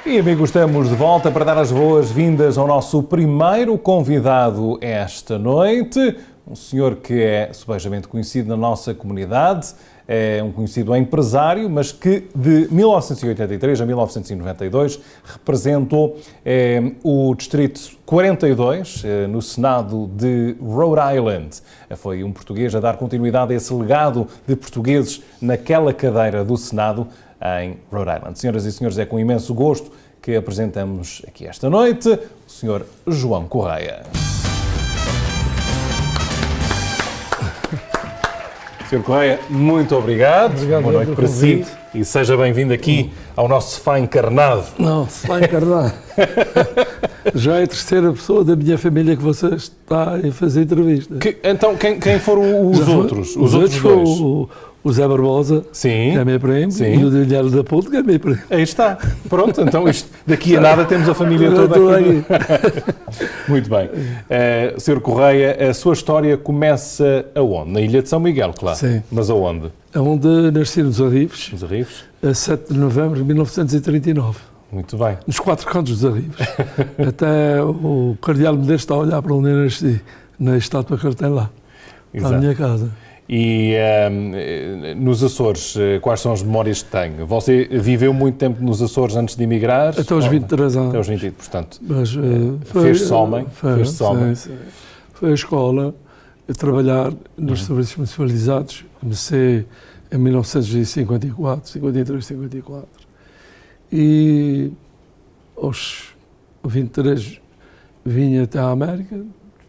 E amigos, estamos de volta para dar as boas-vindas ao nosso primeiro convidado esta noite, um senhor que é subejamente conhecido na nossa comunidade, é um conhecido empresário, mas que de 1983 a 1992 representou o Distrito 42 no Senado de Rhode Island. Foi um português a dar continuidade a esse legado de portugueses naquela cadeira do Senado em Rhode Island. Senhoras e senhores, é com imenso gosto que apresentamos aqui esta noite o Sr. João Correia. Sr. Correia, muito obrigado. Boa noite para si e seja bem-vindo aqui ao nosso sofá encarnado. Não, sofá encarnado. Já é a terceira pessoa da minha família que você está a fazer entrevista. Então, quem foram os outros? Os outros foram o Zé Barbosa, sim, que é meu primo, sim, e o Daniel da Ponte, que é meu primo. Aí está. Pronto, então daqui a nada temos a família toda aqui. Muito bem. Sr. Correia, a sua história começa aonde? Na Ilha de São Miguel, claro. Sim. Mas aonde? Onde nasci nos Arribes. Nos Arribes? A 7 de novembro de 1939. Muito bem. Nos 4 cantos dos Arribes. Até o Cardeal Medeiros está a olhar para onde eu nasci, na estátua que ele tem lá. Exato. Para a minha casa. E nos Açores, quais são as memórias que tem? Você viveu muito tempo nos Açores antes de emigrar? Até aos 23 anos. Até aos 20, portanto. Mas, fez-se homem? Fez-se homem. Foi à escola, a trabalhar nos serviços municipalizados. Comecei em 1954, 53, 54. E aos 23 vim até à América,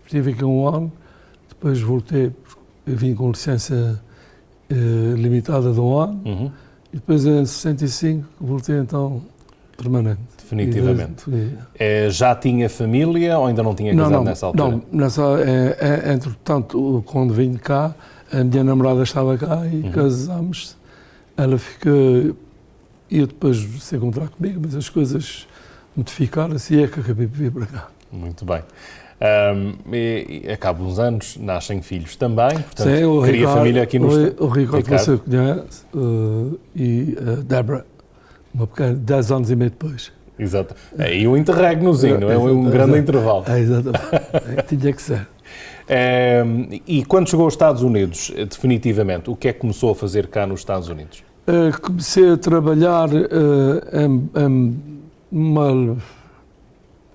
estive aqui um ano, depois voltei. Eu vim com licença limitada de um ano e depois em 65 voltei então permanente. Definitivamente. Já tinha família ou ainda não tinha casado nessa altura? Não, entretanto, quando vim cá, a minha namorada estava cá e casámos. Ela ficou, ia depois se encontrar comigo, mas as coisas modificaram-se e é que acabei de vir para cá. Muito bem. E acabam uns anos, nascem filhos também, portanto, sim, cria Ricardo, família aqui no O Ricardo, você conhece, e a Débora, uma pequena, 10 anos e meio depois. Exato. E um interregnozinho, não é? Um grande intervalo. Exatamente, tinha que ser. E quando chegou aos Estados Unidos, definitivamente, o que é que começou a fazer cá nos Estados Unidos? Comecei a trabalhar em uma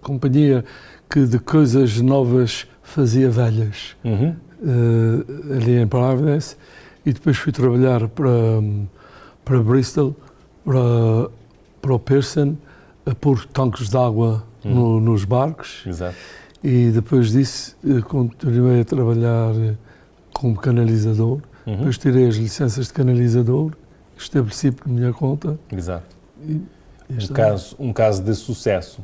companhia que de coisas novas fazia velhas, ali em Providence, e depois fui trabalhar para Bristol, para o Pearson, a pôr tanques de água nos barcos. Exato. E depois disso continuei a trabalhar como canalizador, depois tirei as licenças de canalizador, estabeleci por minha conta. Exato. Um caso de sucesso.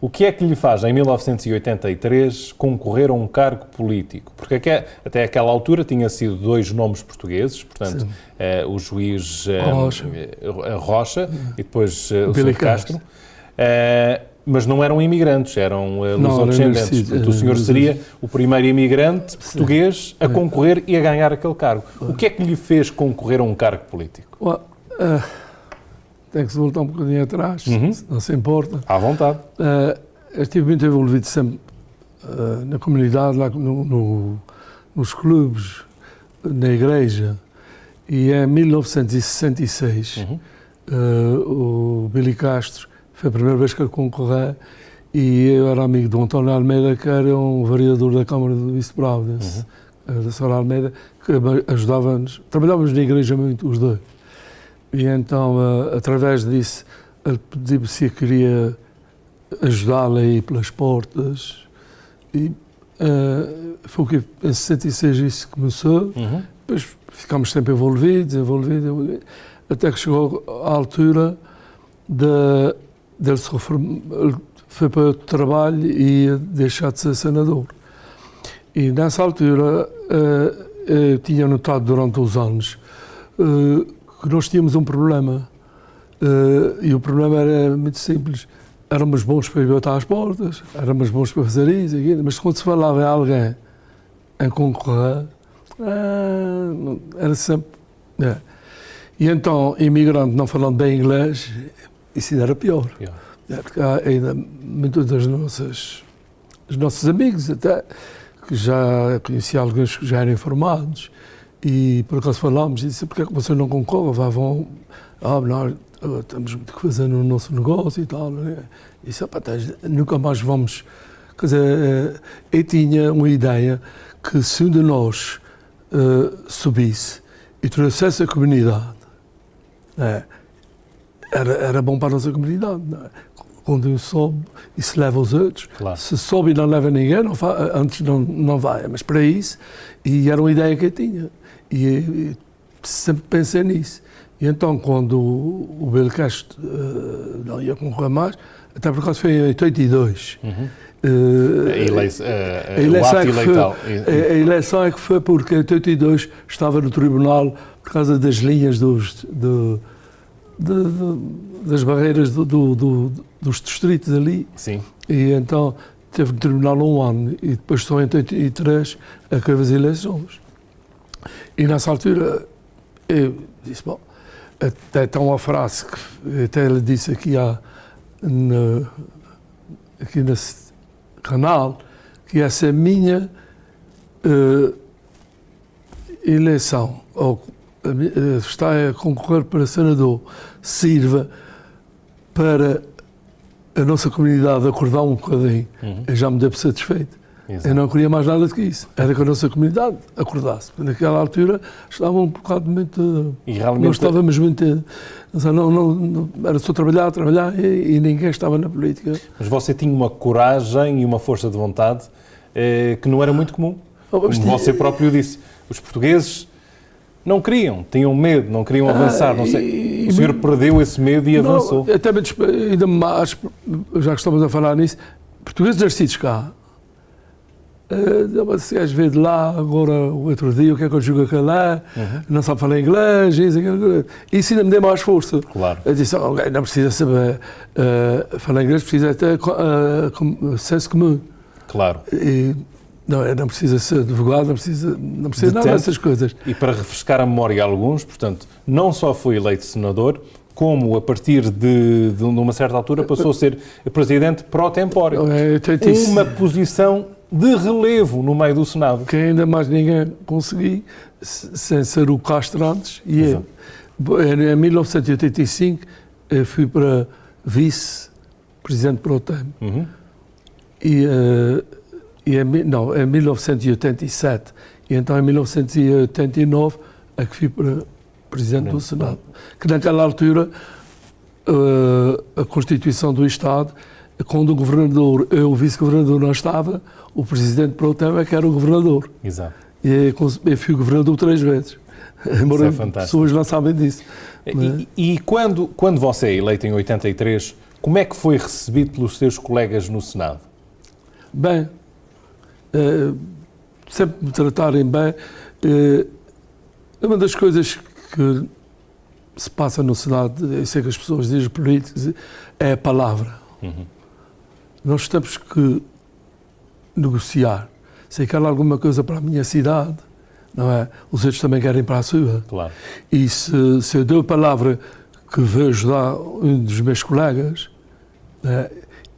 O que é que lhe faz, em 1983, concorrer a um cargo político? Porque até aquela altura tinha sido 2 nomes portugueses, portanto, o juiz Rocha e depois o Sr. Castro, mas não eram imigrantes, eram lusodescendentes. Portanto, o senhor seria o primeiro imigrante português a concorrer e a ganhar aquele cargo. O que é que lhe fez concorrer a um cargo político? Tem que se voltar um bocadinho atrás, se não se importa. À vontade. Eu estive muito envolvido sempre na comunidade, lá nos clubes, na igreja. E em 1966, o Billy Castro, foi a primeira vez que ele concorreu, e eu era amigo do António Almeida, que era um vereador da Câmara do Vice-Providence, da Sra. Almeida, que ajudava-nos. Trabalhávamos na igreja muito, os dois. E então, através disso, ele pediu-me se eu queria ajudá-lo a ir pelas portas. E foi o que em 66 isso começou. Depois ficámos sempre envolvidos, até que chegou à altura dele se reformar. Ele foi para o trabalho e ia deixar de ser senador. E nessa altura, eu tinha notado durante os anos que nós tínhamos um problema, e o problema era muito simples. Éramos bons para ir botar às portas, éramos bons para fazer isso, aquilo, mas quando se falava em alguém em concorrer, era sempre... E então, imigrante não falando bem inglês, isso ainda era pior. Porque há ainda muitos dos nossos amigos, até, que já conheci alguns que já eram informados, e por acaso falámos e disse: porque é que você não concorre? Vão, nós temos muito que fazer no nosso negócio e tal. Né? E disse: nunca mais vamos. Quer dizer, eu tinha uma ideia que se um de nós subisse e trouxesse a comunidade, era bom para a nossa comunidade. Não é? Quando um sobe e se leva os outros, claro. Se sobe e não leva ninguém, antes não vai. Mas para isso, e era uma ideia que eu tinha. E sempre pensei nisso. E então, quando o Belcast não ia concorrer mais, até por acaso foi em 82. A eleição é que foi porque em 82 estava no tribunal por causa das linhas das barreiras dos distritos ali. Sim. E então teve no tribunal um ano e depois só em 83 acabou as eleições. E nessa altura eu disse: bom, até tem uma frase que até ele disse aqui nesse canal, que essa minha eleição, ou está a concorrer para senador, sirva para a nossa comunidade acordar um bocadinho. Eu já me devo satisfeito. Exato. Eu não queria mais nada do que isso. Era que a nossa comunidade acordasse. Naquela altura estava um bocado muito... E realmente... Não estávamos muito... Não, era só trabalhar e ninguém estava na política. Mas você tinha uma coragem e uma força de vontade que não era muito comum. Como você próprio disse. Os portugueses não queriam, tinham medo, não queriam avançar. Não sei. O senhor perdeu esse medo e avançou. Até ainda mais, já que estamos a falar nisso, portugueses nascidos cá, se às vezes lá, agora o outro dia, o que é que eu jogo aquela, não sabe falar inglês, isso ainda me deu mais força. Claro. Eu disse: não precisa saber falar inglês, precisa ter senso comum. Claro. Não precisa ser advogado, não precisa nada dessas coisas. E para refrescar a memória a alguns, portanto, não só foi eleito senador, como a partir de uma certa altura passou a ser presidente pro tempore. Uma posição de relevo no meio do Senado. Que ainda mais ninguém consegui, sem ser o Castro antes. E em 1985 eu fui para vice-presidente pro tempo. Em 1987, e então em 1989 é que fui para presidente do Senado. Que naquela altura a Constituição do Estado, quando o governador, o vice-governador não estava, o presidente pro tempo é que era o governador. Exato. E eu fui governador 3 vezes. Embora as pessoas não sabem disso. E quando você é eleito em 83, como é que foi recebido pelos seus colegas no Senado? Bem, sempre me tratarem bem. Uma das coisas que se passa no Senado, eu sei que as pessoas dizem políticos, é a palavra. Nós temos que negociar. Se quer alguma coisa para a minha cidade, não é? Os outros também querem para a sua. Claro. E se eu dou a palavra que vou ajudar um dos meus colegas,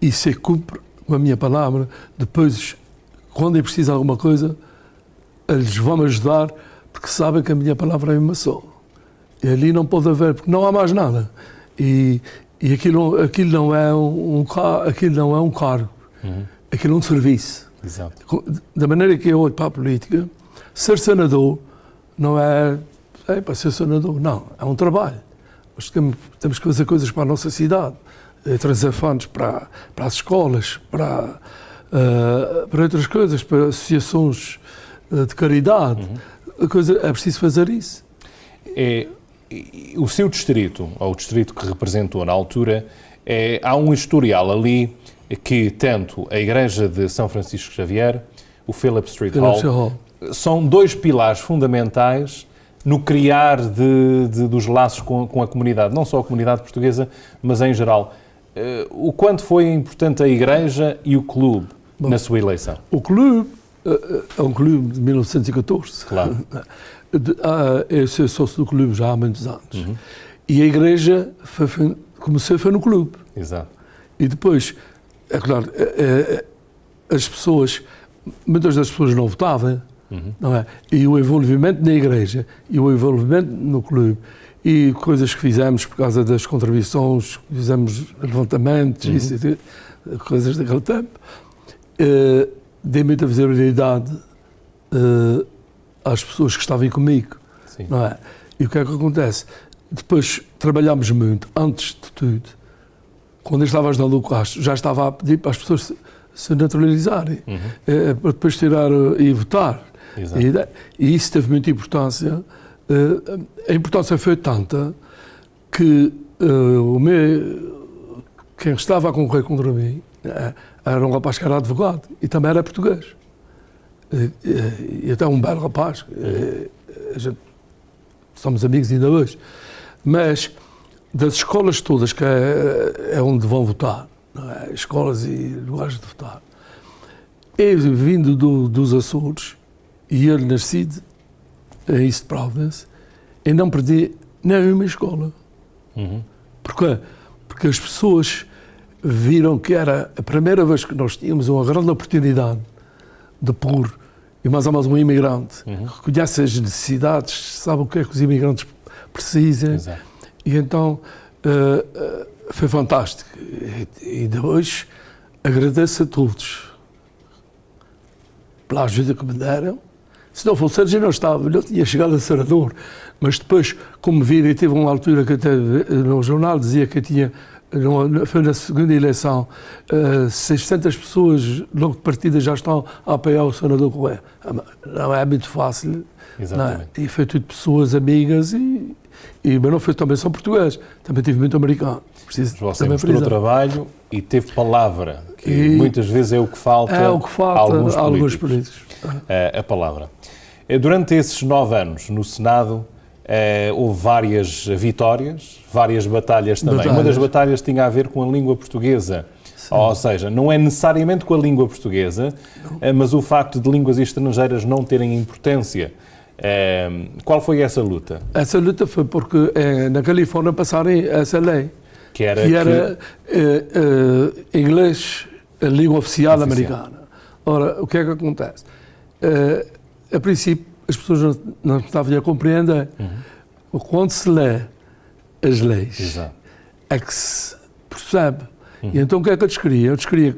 e se eu cumpro com a minha palavra, depois, quando eu preciso de alguma coisa, eles vão me ajudar, porque sabem que a minha palavra é uma só. E ali não pode haver, porque não há mais nada. E aquilo não é um cargo, aquilo é um serviço. Exato. Da maneira que eu olho para a política, ser senador não é para ser senador, não, é um trabalho. Nós temos que fazer coisas para a nossa cidade, trazer fundos para as escolas, para outras coisas, para associações de caridade. É preciso fazer isso. O seu distrito, ou o distrito que representou na altura, há um historial ali que tanto a Igreja de São Francisco Xavier, o Phillip Street Hall, são 2 pilares fundamentais no criar dos laços com a comunidade, não só a comunidade portuguesa, mas em geral. O quanto foi importante a Igreja e o clube na sua eleição? O clube é um clube de 1914. Claro. Eu sou sócio do clube já há muitos anos. E a Igreja foi no clube. Exato. E depois, é claro, as pessoas, muitas das pessoas não votavam, não é? E o envolvimento na igreja, e o envolvimento no clube, e coisas que fizemos por causa das contribuições, fizemos levantamentos, isso, coisas daquele tempo, dei muita visibilidade às pessoas que estavam comigo, Sim. não é? E o que é que acontece? Depois trabalhámos muito, antes de tudo, quando eu estava ajudando o Castro, já estava a pedir para as pessoas se naturalizarem, para depois tirar e votar. E isso teve muita importância. A importância foi tanta que quem estava a concorrer contra mim era um rapaz que era advogado e também era português. E até um belo rapaz. Somos amigos ainda hoje. Mas das escolas todas, que é onde vão votar, não é? Escolas e lugares de votar, eu vindo dos Açores e ele nascido em East Providence, eu não perdi nenhuma escola. Porquê? Porque as pessoas viram que era a primeira vez que nós tínhamos uma grande oportunidade de pôr, e mais ou menos um imigrante, que conhece as necessidades, sabe o que é que os imigrantes precisam. Exato. E então foi fantástico. E depois agradeço a todos pela ajuda que me deram. Se não fosse eles, eu não estava, eu não tinha chegado a senador. Mas depois, como viram, teve uma altura que até no jornal dizia que tinha, foi na segunda eleição, 600 pessoas logo de partida já estão a apoiar o senador Correia. Não é muito fácil. Exatamente. Não é? E foi tudo pessoas amigas, mas não foi também só português, também tive muito americano. Você mostrou trabalho e teve palavra, que muitas vezes é o que falta, a alguns políticos. A palavra. Durante esses 9 anos no Senado, houve várias vitórias, várias batalhas também. Uma das batalhas tinha a ver com a língua portuguesa. Sim. Ou seja, não é necessariamente com a língua portuguesa, mas o facto de línguas estrangeiras não terem importância. Qual foi essa luta? Essa luta foi porque na Califórnia passaram essa lei, que era inglês, a língua oficial americana. Ora, o que é que acontece? A princípio, as pessoas não estavam a compreender. Quando se lê as leis, exato, é que se percebe. E então o que é que eu descreria? Eu descreria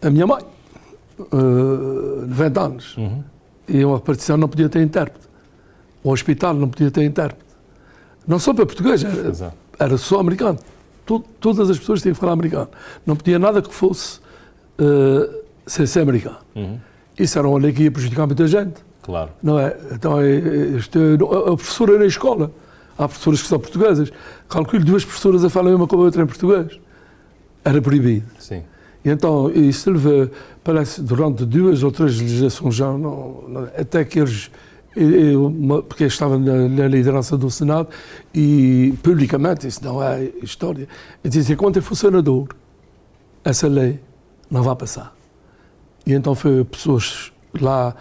a minha mãe, 90 anos, e uma repartição não podia ter intérprete. O hospital não podia ter intérprete. Não só para português, era só americano. Todas as pessoas tinham que falar americano. Não podia nada que fosse sem ser americano. Isso era uma lei que ia prejudicar muita gente. Claro. Não é? Então, a professora na escola, há professoras que são portuguesas, calculo 2 professoras a falar uma com a outra em português. Era proibido. Sim. E então, isso levou, parece, durante 2 ou 3 legislações já, até que eles, porque eu estava na liderança do Senado, e publicamente, isso não é história, eu dizia, quando eu for senador, essa lei não vai passar. E então foi pessoas lá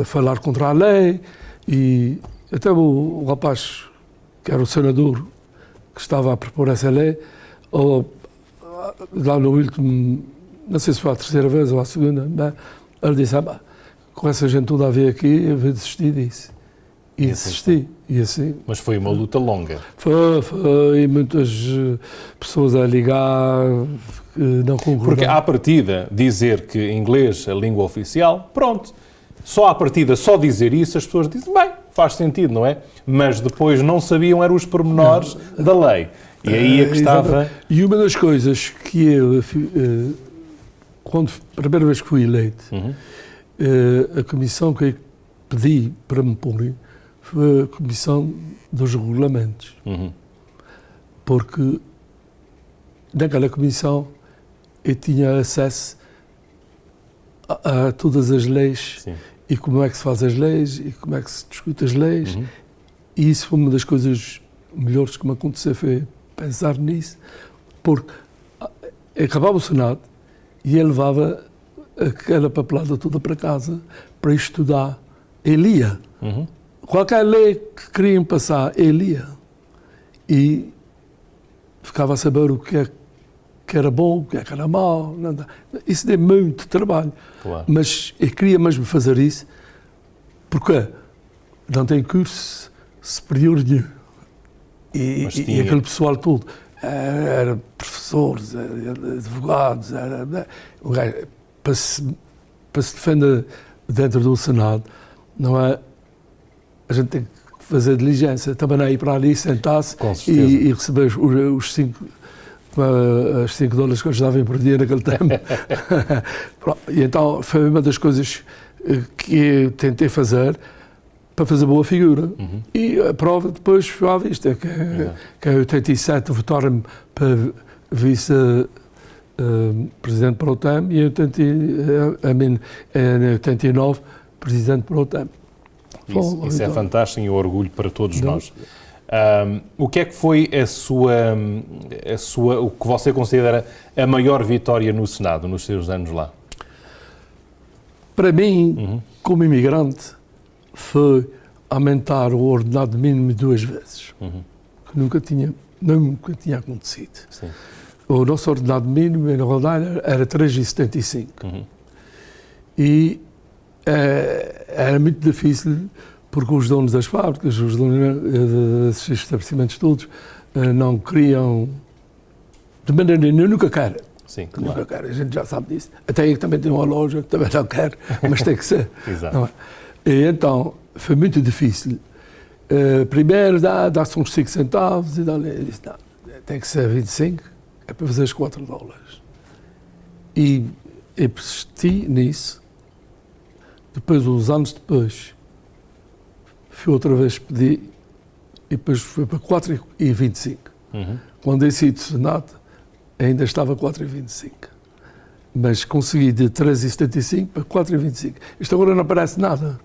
falar contra a lei, e até o rapaz, que era o senador, que estava a propor essa lei, lá no último, não sei se foi a 3ª vez ou a 2ª, ele disse, com essa gente toda a ver aqui, eu vou desistir disso. E desisti. E assim, mas foi uma luta longa. Foi muitas pessoas a ligar, não concordaram. Porque à partida, dizer que inglês é a língua oficial, pronto. Só à partida, só dizer isso, as pessoas dizem, bem, faz sentido, não é? Mas depois não sabiam, eram os pormenores da lei. E aí é que estava... E uma das coisas que eu, quando a primeira vez que fui eleito, a comissão que eu pedi para me pôr foi a comissão dos regulamentos. Porque naquela comissão eu tinha acesso a todas as leis. Sim. E como é que se faz as leis, e como é que se discute as leis. E isso foi uma das coisas melhores que me aconteceu, foi pensar nisso, porque acabava o Senado e ele levava aquela papelada toda para casa para estudar. Ele lia. Qualquer lei que queriam passar, ele lia. E ficava a saber o que é que era bom, o que era mau. Nada. Isso deu muito trabalho. Claro. Mas eu queria mesmo fazer isso porque não tem curso superior nenhum. E aquele pessoal todo era professores, era advogados, um gajo, para se defender dentro do Senado, não é? A gente tem que fazer diligência, também não é ir para ali, sentar-se e receber os 5 dólares que eles davam por dia naquele tempo. E então foi uma das coisas que eu tentei fazer para fazer boa figura. Uhum. E a prova depois foi à vista, que em 87 votaram-me para vice-presidente pro tem e em 89 presidente pro tem. Isso é fantástico e um orgulho para todos nós. O que é que foi o que você considera a maior vitória no Senado, nos seus anos lá? Para mim, como imigrante, foi aumentar o ordenado mínimo 2 vezes, que nunca tinha acontecido. Sim. O nosso ordenado mínimo na Rodaina era 3,75. E era muito difícil porque os donos das fábricas, os donos desses estabelecimentos todos, não queriam, de maneira nenhuma, nunca querem. Sim, claro. Nunca querem, a gente já sabe disso. Até eu que também tenho uma loja, também não quero, mas tem que ser. Exato. Não é? E então, foi muito difícil. Primeiro dá-se uns 5 centavos e disse, não, tem que ser 25, é para fazer os 4 dólares. E eu persisti nisso. Depois, uns anos depois, fui outra vez pedir e depois foi para 4,25. Quando eu saí do Senado, ainda estava 4,25. Mas consegui de 3,75 para 4,25. Isto agora não parece nada.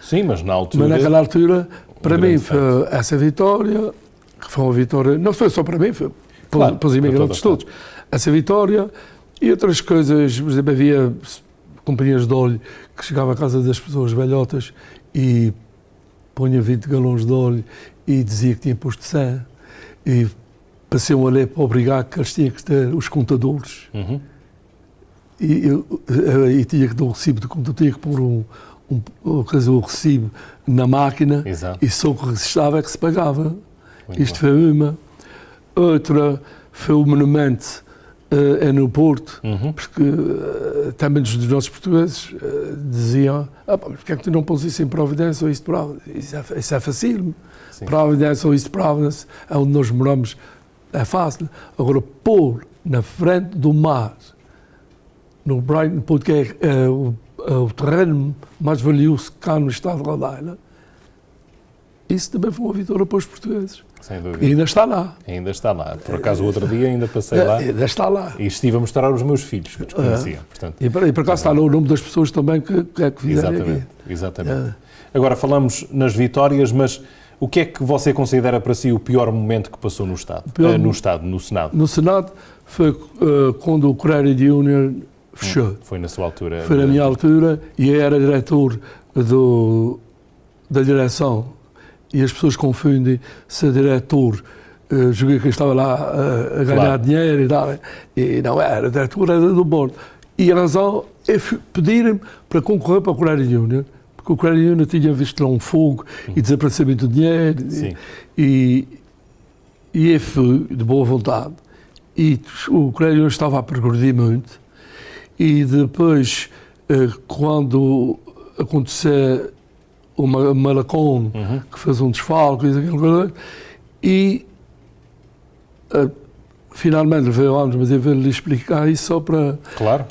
Sim, mas na altura... Mas naquela altura, para mim, foi essa vitória, que foi uma vitória, não foi só para mim, foi para os imigrantes todos. Essa vitória e outras coisas, por exemplo, havia companhias de óleo que chegavam à casa das pessoas velhotas e punha 20 galões de óleo e dizia que tinha posto 100 e passei a ler para obrigar que eles tinham que ter os contadores e tinha que dar o recibo do contador, tinha que pôr o recibo na máquina. Exato. E só o que resistava é que se pagava. Muito Isto bom. foi uma. Outra foi o monumento no Porto, porque também dos nossos portugueses diziam mas porque é que tu não pôs isso em Providência ou isso de Providência? Isso é fácil. Providência ou isso de Providência, é onde nós moramos, é fácil. Agora, pôr na frente do mar, no Brighton, porque é o terreno mais valioso cá no estado de Rodaina, isso também foi uma vitória para os portugueses. Sem dúvida. E ainda está lá. Ainda está lá. Por acaso, o outro dia ainda passei lá. Ainda está lá. E estive a mostrar aos meus filhos, que desconheciam. Portanto, E por acaso está lá o nome das pessoas também que fizeram aqui. Exatamente. Agora falamos nas vitórias, mas o que é que você considera para si o pior momento que passou no Estado? No Senado? No Senado foi quando o Credit Union fechou. Foi na sua altura? Foi na minha altura e eu era diretor da direção. E as pessoas confundem ser diretor, joguei que estava lá a ganhar dinheiro e tal, e não era, diretor era do board. E a razão é pedirem para concorrer para o Credit Union, porque o Credit Union tinha visto lá um fogo e desaparecimento de dinheiro. E eu fui de boa vontade. E o Credit Union estava a progredir muito. E depois, quando aconteceu o Malacon, que fez um desfalque, e finalmente veio anos, mas eu vou-lhe explicar isso só para... Claro.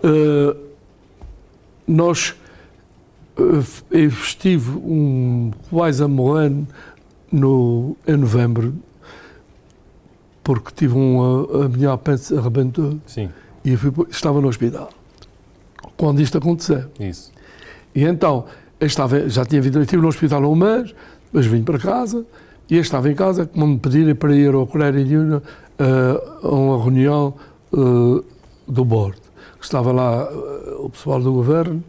Eu estive quase a morrer em novembro, porque tive a minha apêndice arrebentou. Sim. E eu estava no hospital, quando isto aconteceu. Isso. E então... já tinha vindo, eu estive no hospital há um mês, depois vim para casa e eu estava em casa, como me pedirem para ir ao Credit Union a uma reunião do board. Estava lá o pessoal do governo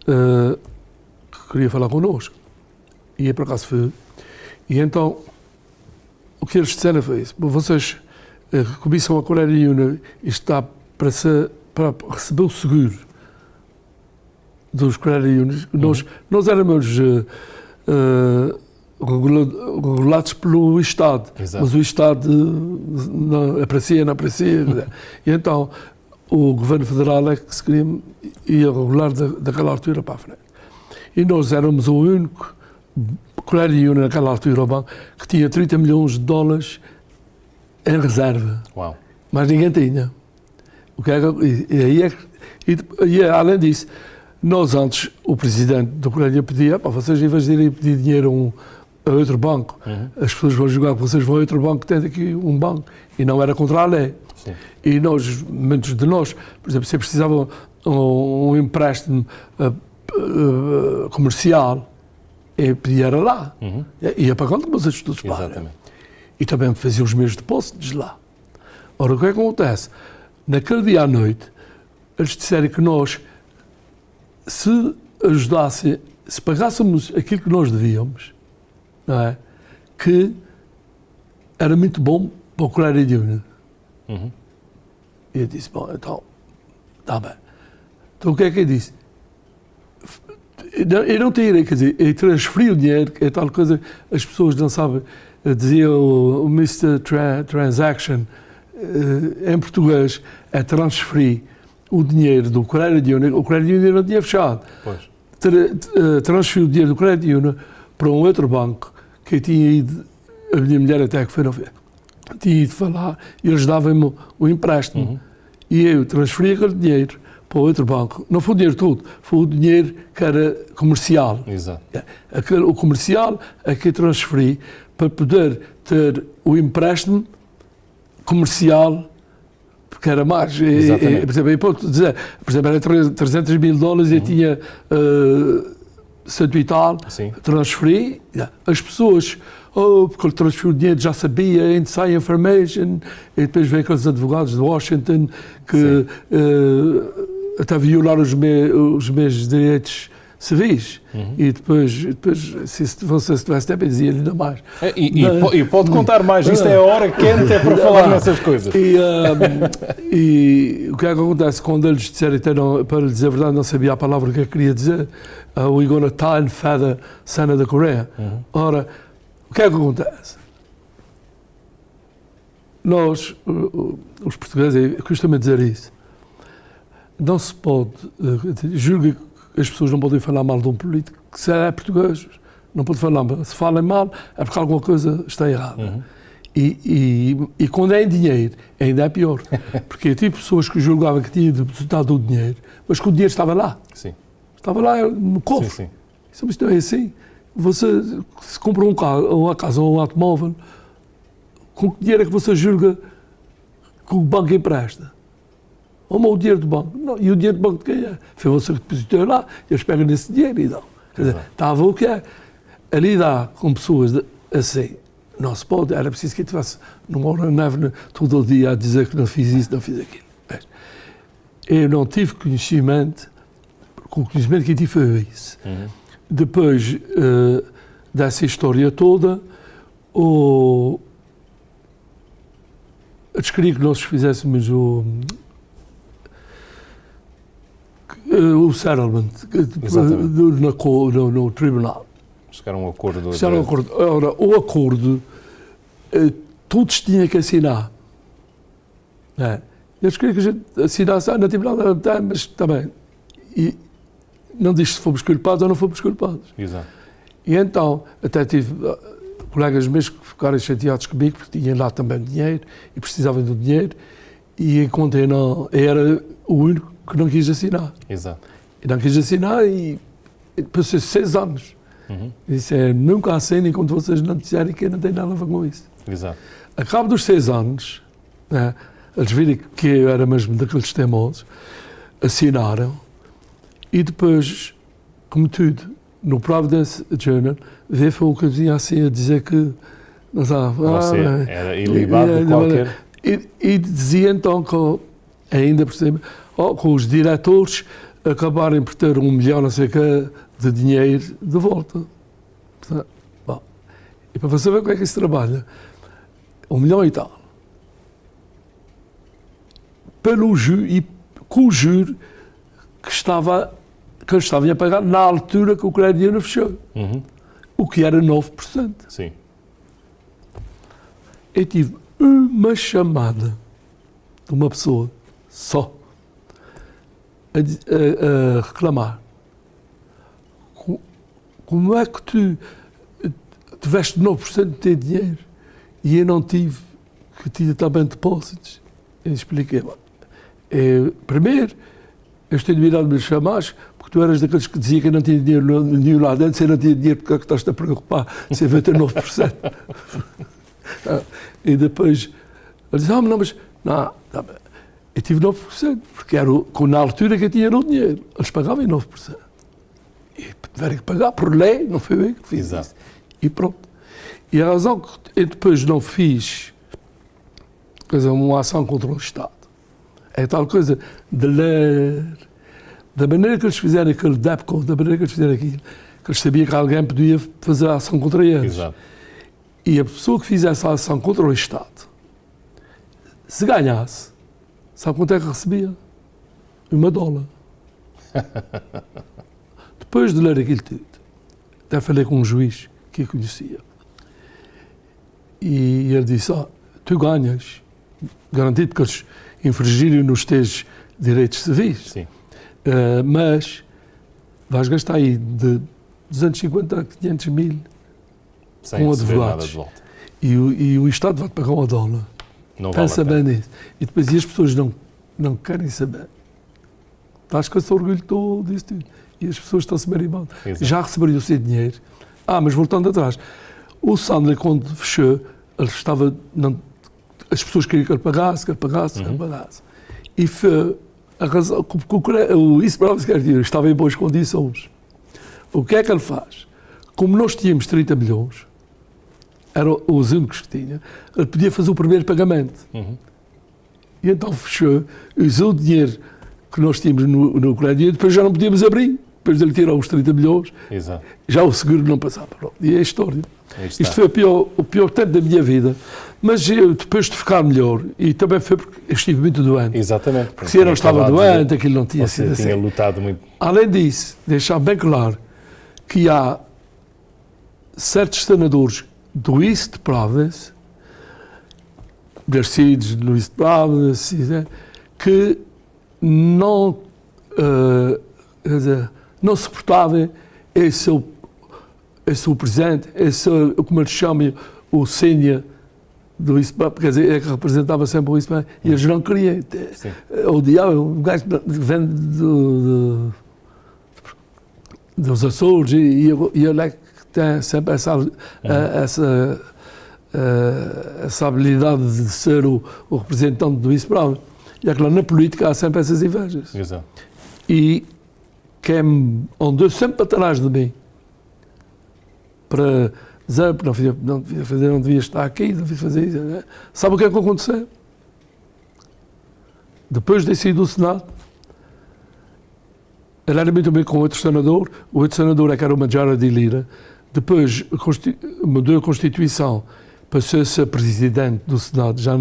que queria falar connosco. E eu, por acaso, fui. E então, o que eles disseram foi isso. Vocês começam a Credit Union e está para receber o seguro dos credit unions. Nós éramos regulados pelo Estado, Exato. mas o Estado não aparecia. E então o Governo Federal é que se ia regular daquela altura para a frente. E nós éramos o único credit union naquela altura, o banco, que tinha 30 milhões de dólares em reserva. Uau. Mas ninguém tinha. E além disso, nós antes, o presidente do Coreia pedia, vocês em vez de irem pedir dinheiro a outro banco, as pessoas vão julgar que vocês vão a outro banco que tem aqui um banco, e não era contra a lei. Sim. E nós, muitos de nós, por exemplo, se precisavam um empréstimo comercial, e pedia lá. Ia pagando, mas as pessoas pagam. Exatamente. E também faziam os meus depósitos lá. Ora, o que acontece? Naquele dia à noite, eles disseram que nós, se ajudassem, se pagássemos aquilo que nós devíamos, não é? Que era muito bom para o Credit Union. E eu disse, bom, então, está bem. Então o que é que eu disse? Eu não tirei, quer dizer, eu transferi o dinheiro, é tal coisa, as pessoas não sabem, dizia o Mr. Transaction, em português, é transferir o dinheiro do Credit Union, o Credit Union não tinha fechado. Pois. Transferi o dinheiro do Credit Union para um outro banco, que eu tinha ido, a minha mulher até que foi não ver, tinha ido falar, e eles davam-me o empréstimo. E eu transferi aquele dinheiro para o outro banco. Não foi o dinheiro todo, foi o dinheiro que era comercial. Exato. O comercial é que eu transferi para poder ter o empréstimo comercial, porque era mais. Por exemplo, eu posso dizer, era 300 mil dólares e eu tinha 100 e tal, transferi. As pessoas, porque ele transferiu o dinheiro, já sabia, inside information, e depois veio aqueles advogados de Washington que até violaram os meus direitos civis. E depois se tivesse tempo, dizia ainda mais. E pode contar mais, isto é a hora quente para falar nessas coisas. E o que é que acontece quando eles disseram, então, para lhe dizer a verdade, não sabia a palavra que eu queria dizer, we're going to tie and feather Senator Correa. Ora, o que é que acontece? Nós, os portugueses, costumo dizer isso, não se pode, julgo que as pessoas não podem falar mal de um político que se é português, não pode falar mal. Se falem mal é porque alguma coisa está errada. E quando é em dinheiro, ainda é pior, porque eu tive pessoas que julgavam que tinham depositado o dinheiro, mas que o dinheiro estava lá. Sim. Estava lá no cofre. Sim. Isso não é assim. Você se compra um carro, uma casa ou um automóvel, com que dinheiro é que você julga que o banco empresta? Ou o dinheiro do banco? Não. E o dinheiro do banco de quem é? Foi você que depositou lá, eles pegam nesse dinheiro e dão. Quer dizer, estava o que é. A lidar com pessoas assim, não se pode. Era preciso que eu estivesse numa hora de neve todo o dia a dizer que não fiz isso, não fiz aquilo. Eu não tive conhecimento, o conhecimento que eu tive foi isso. Depois dessa história toda, eles queriam que nós fizéssemos o settlement no tribunal. Chegaram a um acordo. Ora, o acordo, todos tinham que assinar. Eles queriam que a gente assinasse, no tribunal, mas também. E não diz se fomos culpados ou não fomos culpados. Exato. E então, até tive colegas meus que ficaram chateados comigo, porque tinham lá também dinheiro e precisavam do dinheiro, e enquanto eu não, era o único que não quis assinar. Exato. E não quis assinar e passei 6 anos. E disse, nunca assino enquanto vocês não disserem que eu não tenho nada a ver com isso. Exato. A cabo dos 6 anos, eles viram que eu era mesmo daqueles teimosos, assinaram, e depois, como tudo, no Providence Journal, veio foi o que eu tinha assim a dizer que não sabe. Você era ilibado de qualquer... E dizia então que, ainda por cima, que os diretores acabarem por ter 1 milhão, não sei o que, de dinheiro de volta. Bom, e para você ver como é que isso trabalha, 1 milhão e tal. pelo juro e com o juro que eles estavam a pagar na altura que o Crédito Union fechou, o que era 9%. Sim. Eu tive uma chamada de uma pessoa só a reclamar. Como é que tu tiveste 9% de teu dinheiro e eu não tive, que tinha também depósitos? Eu expliquei. Primeiro, eu estou admirado de me chamares, porque tu eras daqueles que dizia que eu não tinha dinheiro nenhum lá dentro, se eu não tinha dinheiro, porque é que estás-te a preocupar se eu vou ter 9%? E depois, ele disse, não, mas não, eu tive 9%, porque era na altura que eu tinha no dinheiro, eles pagavam em 9%. E tiveram que pagar por lei, não foi eu que fiz. Exato. Isso. E pronto. E a razão que eu depois não fiz, quer dizer, uma ação contra o Estado, é tal coisa de ler, da maneira que eles fizeram aquele DEPCO, da maneira que eles fizeram aquilo, que eles sabiam que alguém podia fazer a ação contra eles. Exato. E a pessoa que fizesse a ação contra o Estado, se ganhasse, sabe quanto é que recebia? $1. Depois de ler aquilo tudo, até falei com um juiz que eu conhecia. E ele disse, tu ganhas, garantido que eles infringiram nos teus direitos civis. Sim. Mas vais gastar aí de 250 a 500 mil Sem com receber nada advogados. de volta. E o Estado vai-te pagar $1. Não vale Pensa a pena. bem nisso. E depois as pessoas não querem saber. Estás com esse orgulho todo disso tudo. E as pessoas estão-se marimbando. Exato. Já receberam o seu dinheiro. Mas voltando atrás, o Sandler, quando fechou, ele estava. As pessoas queriam que ele pagasse, que ele pagasse. E foi a razão. O East Brothers estava em boas condições. O que é que ele faz? Como nós tínhamos 30 milhões, eram os únicos que tinha, ele podia fazer o primeiro pagamento. E então fechou, usou o dinheiro que nós tínhamos no crédito e depois já não podíamos abrir. Depois dele tirar os 30 milhões, Exato. já o seguro não passava. E é a história. Isto foi o pior tempo da minha vida. Mas eu, depois de ficar melhor, e também foi porque eu estive muito doente. Exatamente. Porque se eu não estava doente, aquilo não tinha sido Você tinha assim. lutado muito. Além disso, deixar bem claro que há certos senadores do East Province, nascidos no East Province, que não suportavam esse o presidente, como eles chamam, o senior do East Province, quer dizer, é que representava sempre o East Province, e eles não queriam. Odiavam, o gajo vem dos Açores e ele é que tem sempre essa habilidade de ser o representante do East Province. E é claro, na política há sempre essas invejas. Exato. E quem andou sempre atrás de mim para dizer que não devia estar aqui, não devia fazer isso. Né? Sabe o que é que aconteceu? Depois de sair do Senado, ele era muito bem com outro senador, o outro senador é que era o Majority Leader, depois mudou a Constituição, passou a ser presidente do Senado, já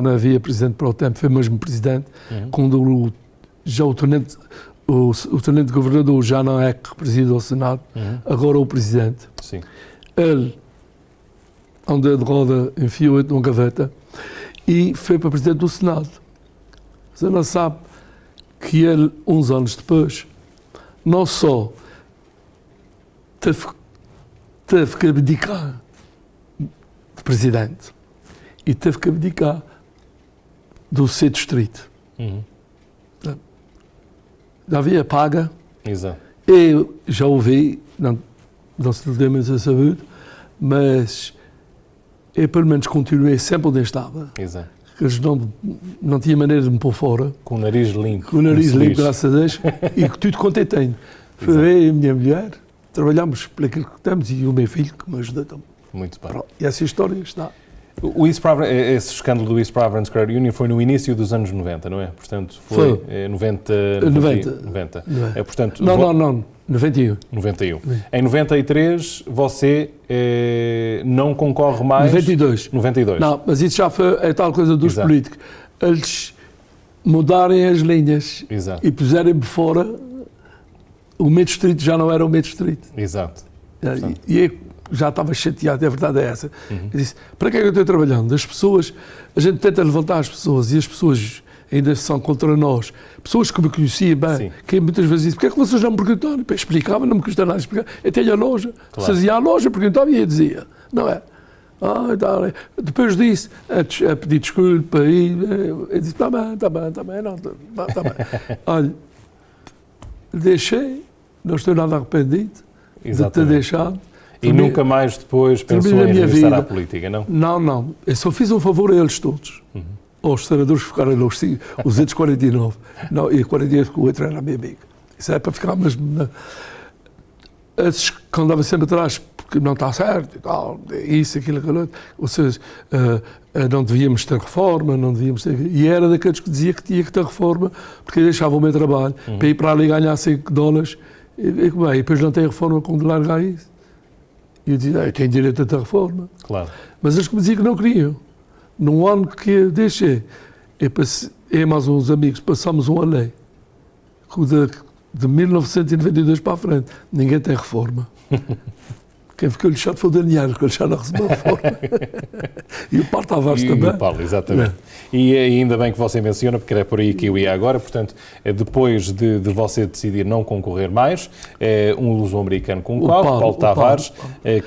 não havia presidente para o tempo, foi mesmo presidente, quando já o tenente governador já não é que preside o Senado, agora o presidente. Sim. Ele andou de roda, enfiou numa gaveta e foi para presidente do Senado. Você não sabe que ele, uns anos depois, não só teve que abdicar de presidente e teve que abdicar do seu distrito. Já havia paga. Exato. Eu já ouvi, não se lhe deu menos a saúde, mas eu pelo menos continuei sempre onde eu estava. Exato. Eles não tinha maneira de me pôr fora. Com o nariz limpo. Com o nariz como se limpo, diz. graças a Deus, e que tudo quanto eu tenho. Foi eu e a minha mulher, trabalhámos por aquilo que temos e o meu filho que me ajuda também. Muito bem. Pronto, e essa história está. O East Providence, esse escândalo do East Providence Credit Union foi no início dos anos 90, não é? Portanto, foi 90. É, portanto, Não, 91. 91. Em 93, você não concorre mais... 92. 92. Não, mas isso já foi é tal coisa dos Exato. políticos. Eles mudarem as linhas. Exato. E puserem-me fora, o meio distrito já não era o meio distrito. Exato. E eu já estava chateado, a verdade é essa. Eu disse, para que é que eu estou trabalhando? As pessoas, a gente tenta levantar as pessoas e as pessoas ainda são contra nós. Pessoas que me conheciam bem, Sim. que muitas vezes dizem, porque é que vocês não me perguntaram? Explicava, não me custa nada explicar. Eu tenho a loja. Claro. Se ia à loja, perguntava e eu dizia, não é? Depois disso, a pedir desculpa, e eu disse, está bem, não, tá bem. Olha, deixei, não estou nada arrependido de ter deixado. E nunca mais depois pensou em regressar à política, não? Não. Eu só fiz um favor a eles todos. Aos senadores que ficaram lá, os outros 49. Não, e 48 que o outro era meu amigo. Isso é para ficar mesmo... Esses que andavam sempre atrás, porque não está certo e tal, isso, aquilo, ou seja, não devíamos ter reforma, não devíamos ter... E era daqueles que dizia que tinha que ter reforma, porque deixava o meu trabalho para ir para ali ganhar $5. E depois não tem reforma, como de largar isso. E eu dizia, eu tenho direito a ter reforma. Claro. Mas eles que me diziam que não queriam. Num ano que eu deixei, eu e mais uns amigos passámos uma lei de 1992 para a frente. Ninguém tem reforma. Quem ficou lixado foi o Daniel, que ele já não recebeu reforma. E o Paulo Tavares também. E o Paulo, exatamente. E ainda bem que você menciona, porque era por aí que eu ia agora, portanto, depois de você decidir não concorrer mais, um luso-americano com o Paulo Tavares,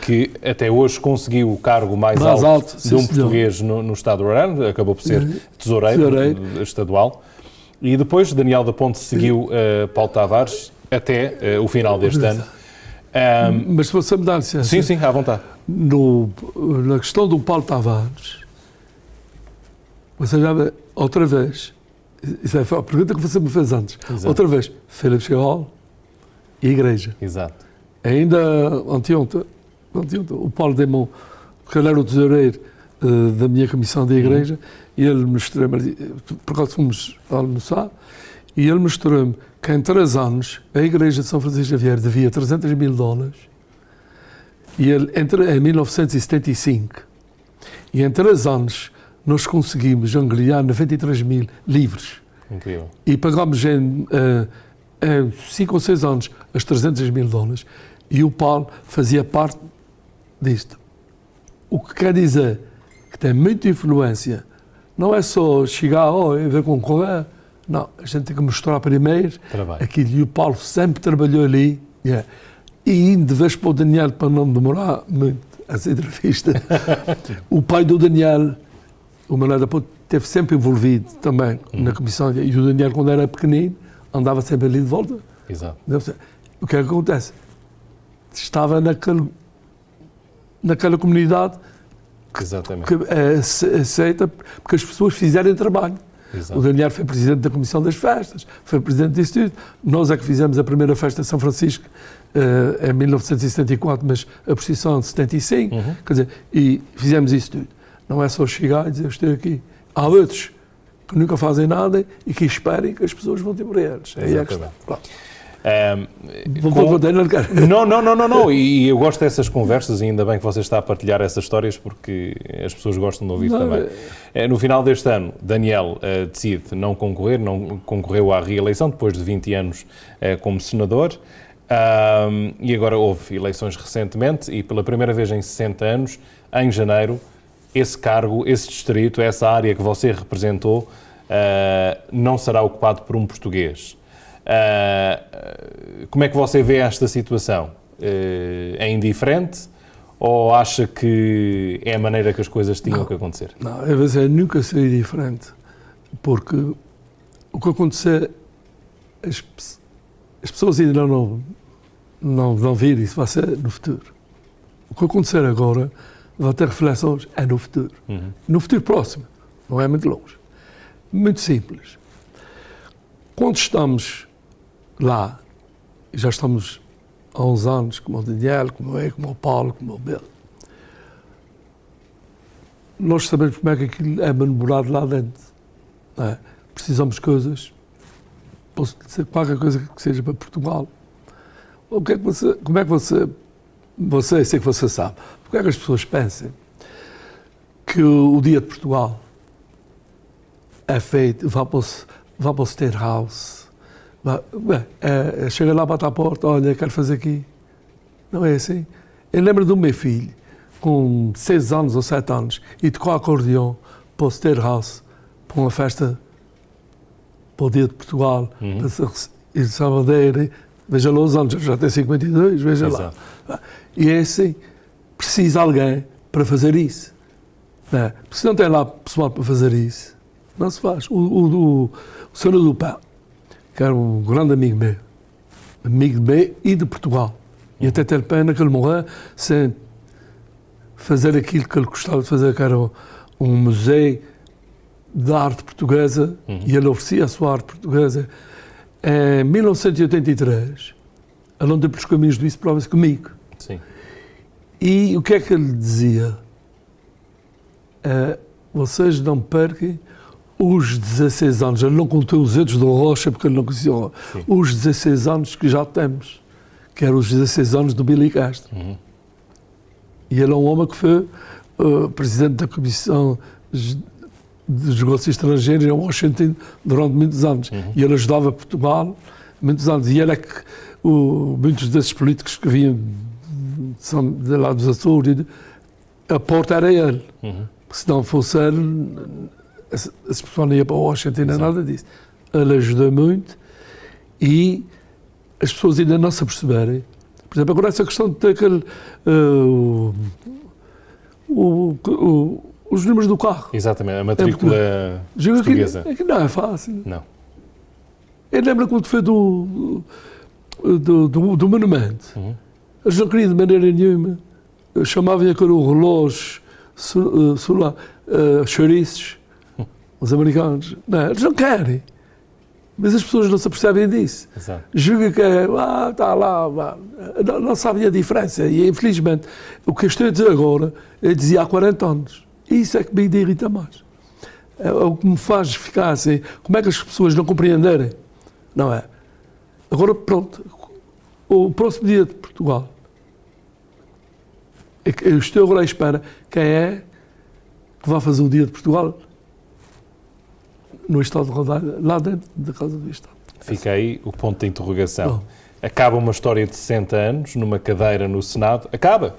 que até hoje conseguiu o cargo mais alto de um português no Estado do Arano, acabou por ser tesoureiro estadual. E depois Daniel da Ponte seguiu Paulo Tavares até o final deste ano. Mas se você me dá licença... Sim, à vontade. Na questão do Paulo Tavares, você já vê, outra vez, isso é a pergunta que você me fez antes, Exato. Outra vez, Philips Hall e Igreja. Exato. Ainda anteontem, o Paulo Demon, que ele era o tesoureiro da minha comissão da Igreja, e ele mostrou-me, por acaso fomos almoçar, e ele mostrou-me que em 3 anos a Igreja de São Francisco Xavier devia $300 mil, e ele, em 1975, e em 3 anos nós conseguimos angariar 93 mil livres. Incrível. E pagámos em 5 ou 6 anos os $300 mil, e o Paulo fazia parte disto. O que quer dizer que tem muita influência. Não é só chegar e ver concorrer. Não, a gente tem que mostrar primeiro aquilo. E o Paulo sempre trabalhou ali. Yeah. E de vez para o Daniel, para não demorar muito essa entrevista, o pai do Daniel, o Manuel da Ponte, esteve sempre envolvido também na comissão. E o Daniel, quando era pequenino, andava sempre ali de volta. Exato. O que é que acontece? Estava naquela comunidade que aceita porque as pessoas fizerem trabalho. Exato. O Daniel foi presidente da Comissão das Festas, foi presidente disso tudo. Nós é que fizemos a primeira festa de São Francisco em 1974, mas a procissão de 75, quer dizer, e fizemos isso tudo. Não é só chegar e dizer, eu estou aqui. Há outros que nunca fazem nada e que esperem que as pessoas vão ter por eles. Não. E eu gosto dessas conversas e ainda bem que você está a partilhar essas histórias porque as pessoas gostam de ouvir também. No final deste ano, Daniel decide não concorreu à reeleição depois de 20 anos como senador e agora houve eleições recentemente e pela primeira vez em 60 anos, em janeiro, esse cargo, esse distrito, essa área que você representou não será ocupado por um português. Como é que você vê esta situação? É indiferente ou acha que é a maneira que as coisas tinham que acontecer? Não, eu nunca seria diferente, porque o que acontecer, as pessoas ainda não viram, isso vai ser no futuro. O que acontecer agora vai ter reflexões no futuro. No futuro próximo, não é muito longe. Muito simples. Quando estamos lá, e já estamos há uns anos, como o Daniel, como eu, como o Paulo, como o Bill, nós sabemos como é que aquilo é maniobrado lá dentro. Não é? Precisamos de coisas, posso dizer qualquer coisa que seja para Portugal. Como é que você, sei que você sabe, porque é que as pessoas pensam que o Dia de Portugal é feito, vá para o State House, chega lá, bate à porta, olha, quero fazer aqui. Não é assim. Eu lembro do meu filho, com 6 anos ou 7 anos, e tocou acordeão para o State House, para uma festa para o Dia de Portugal, e de Salvadeira, veja lá os anos, já tem 52, veja Exato. lá. E é assim, precisa alguém para fazer isso. Não é? Porque se não tem lá pessoal para fazer isso, não se faz. O Sr. Dupin, que era um grande amigo meu e de Portugal. E até tem pena que ele morreu sem fazer aquilo que ele gostava de fazer, que era um museu de arte portuguesa, e ele oferecia a sua arte portuguesa. Em 1983, ele andou pelos caminhos do isso, prova-se comigo. Sim. E o que é que ele dizia? Vocês não percam os 16 anos. Ele não contou os dedos do Rocha, porque ele não conhecia os 16 anos que já temos, que eram os 16 anos do Billy Castro. E ele é um homem que foi presidente da Comissão dos Negócios Estrangeiros em Washington durante muitos anos. E ele ajudava Portugal muitos anos. E ele é que muitos desses políticos que vinham de lá dos Açores, a porta era ele. Se não fosse ele, esse pessoal não ia para Washington, nem nada disso. Ele ajudou muito e as pessoas ainda não se aperceberem. Por exemplo, agora essa questão de ter aquele... os números do carro. Exatamente, a matrícula portuguesa. Aquilo não é fácil. Não. Eu lembro quando foi do monumento. Eles não queriam de maneira nenhuma. Chamavam aquele relógio solar, chouriços, os americanos. Não, eles não querem. Mas as pessoas não se apercebem disso. Exato. Julgam que está lá, não sabem a diferença. E infelizmente, o que eu estou a dizer agora, eu dizia há 40 anos. Isso é que me irrita mais. É o que me faz ficar assim. Como é que as pessoas não compreenderem? Não é? Agora, pronto. O próximo dia de Portugal. Eu estou agora à espera quem é que vai fazer o dia de Portugal no Estado de Rodaia, lá dentro da Casa do Estado. Fica aí o ponto de interrogação. Acaba uma história de 60 anos numa cadeira no Senado. Acabou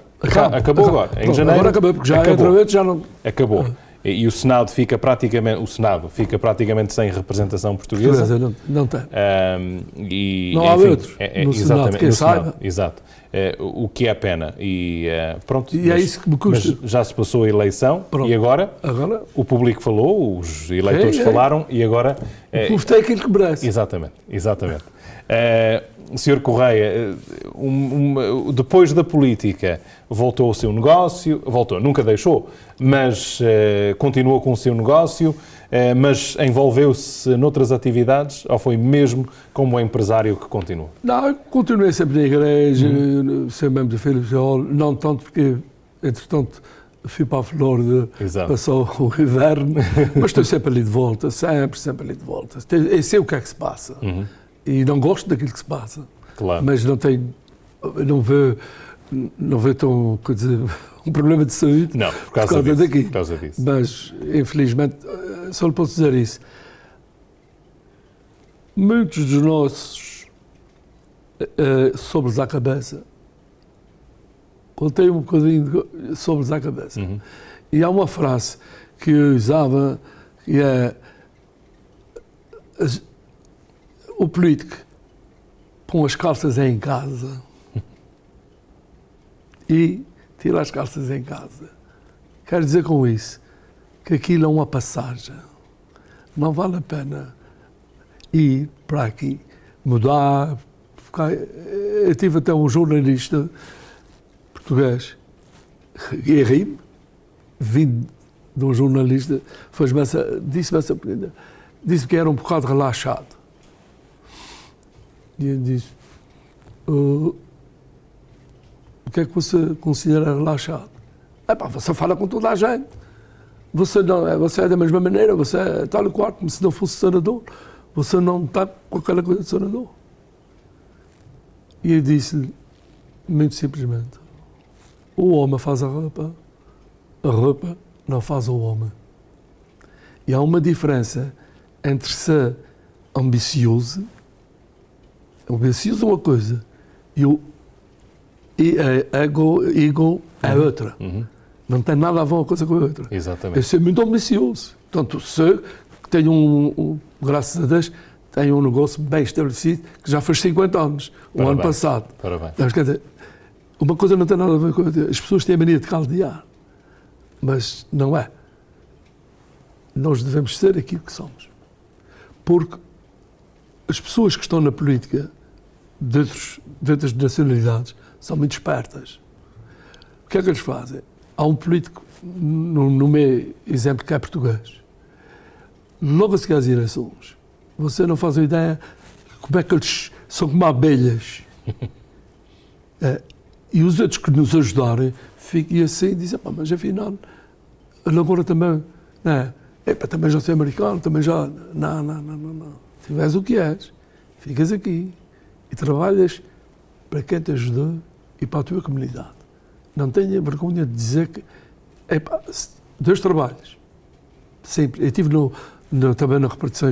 agora, em janeiro. Agora acabou, porque já outra vez já não... Acabou. E o Senado fica praticamente sem representação portuguesa. Não tem. Não há outro no Senado, quem saiba. Exato. O que é pena. E pronto. E é isso que me custa. Mas já se passou a eleição. Pronto. E agora o público falou, os eleitores falaram e agora... O povo tem aquilo que merece. Exatamente. Sr. Correia, depois da política voltou ao seu negócio, nunca deixou, mas continuou com o seu negócio, mas envolveu-se noutras atividades ou foi mesmo como empresário que continuou? Não, eu continuei sempre na igreja, sempre mesmo de Filipe Geol, não tanto porque, entretanto, fui para a Flórida, passou o inverno, mas estou sempre ali de volta, sempre ali de volta. Eu sei o que é que se passa. E não gosto daquilo que se passa, claro. Mas não vejo tão, quer dizer, um problema de saúde por causa disso. Mas, infelizmente, só lhe posso dizer isso. Muitos dos nossos sobres à cabeça, contei um bocadinho de sobres à cabeça. E há uma frase que eu usava, que é... O político põe as calças em casa e tira as calças em casa. Quero dizer com isso que aquilo é uma passagem. Não vale a pena ir para aqui, mudar. Eu tive até um jornalista português, e ri-me, vindo de um jornalista, disse que era um bocado relaxado. E ele disse, o que é que você considera relaxado? Você fala com toda a gente. Você é da mesma maneira, você é tal e qual, como se não fosse senador. Você não está com aquela coisa de senador. E eu disse-lhe, muito simplesmente, o homem faz a roupa não faz o homem. E há uma diferença entre ser ambicioso. Ambicioso é uma coisa e o ego é outra. Não tem nada a ver uma coisa com a outra. Exatamente. Eu sou muito ambicioso. Portanto, sei que tenho graças a Deus, tenho um negócio bem estabelecido que já faz 50 anos, o ano passado. Parabéns. Mas, quer dizer, uma coisa não tem nada a ver com a outra. As pessoas têm a mania de caldear, mas não é. Nós devemos ser aquilo que somos. Porque as pessoas que estão na política de outras nacionalidades são muito espertas. O que é que eles fazem? Há um político, no meu exemplo, que é português. Logo a seguir às eleições, você não faz a ideia como é que eles são como abelhas. E os outros que nos ajudarem ficam assim e dizem, mas afinal, agora também, também já sou americano, também já... Não. Tu és o que és, ficas aqui e trabalhas para quem te ajudou e para a tua comunidade. Não tenha vergonha de dizer que... dois trabalhos. Sempre. Eu estive também na repartição,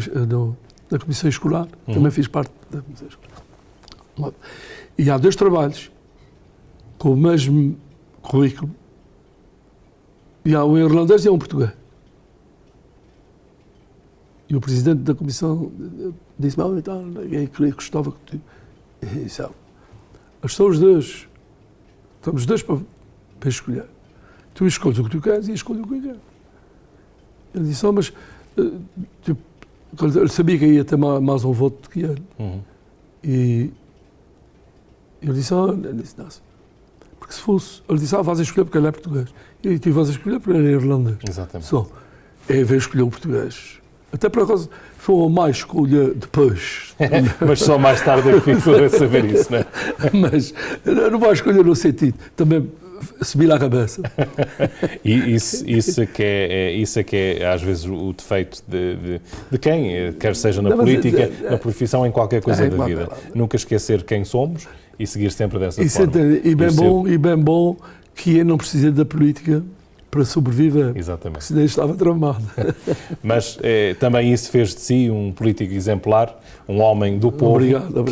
na comissão escolar, também fiz parte da comissão escolar. E há 2 trabalhos com o mesmo currículo. E há um irlandês e há um português. E o presidente da comissão disse-me, então, eu gostava que tu... E disse, são os dois. Estamos 2 para escolher. Tu escolhes o que tu queres e eu escolho o que eu quero. Ele disse, mas... ele sabia que ia ter mais um voto do que ele. E ele disse, não. Porque se fosse... Ele disse, vais escolher porque ele é português. E tu vais escolher porque ele é irlandês. Exatamente. Só. Eu vou escolher o português. Até por acaso foi a mais escolha depois. Mas só mais tarde é que ficou a saber isso, não é? Mas não vai escolher no sentido. Também subir à cabeça. E isso é que é às vezes o defeito de quem, quer seja na política, na profissão, em qualquer coisa da vida. Nunca esquecer quem somos e seguir sempre dessa forma. E bem bom que eu não precisei da política para sobreviver. Exatamente. Porque senão estava tramado. Mas também isso fez de si um político exemplar, um homem do povo. Obrigado.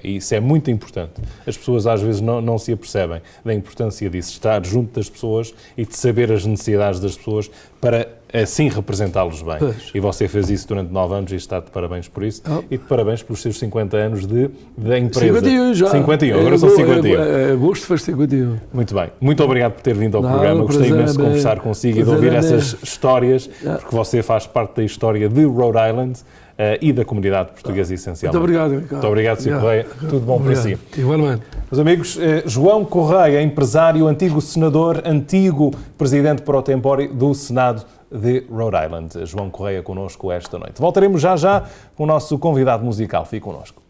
Isso é muito importante. As pessoas às vezes não se apercebem da importância disso, estar junto das pessoas e de saber as necessidades das pessoas para assim representá-los bem. Pois. E você fez isso durante 9 anos e está de parabéns por isso. E de parabéns pelos seus 50 anos da empresa. 51 já. 51, agora são 51. Agosto faz 51. Muito bem. Muito obrigado por ter vindo ao programa. Gostei imenso de conversar consigo e de ouvir essas histórias, porque você faz parte da história de Rhode Island e da comunidade portuguesa essencialmente. Muito obrigado, Ricardo. Muito obrigado, Sr. Correia. Tudo bom para si. Igualmente. Meus amigos, João Correia, empresário, antigo senador, antigo presidente pro tempore do Senado de Rhode Island. João Correia connosco esta noite. Voltaremos já com o nosso convidado musical. Fique connosco.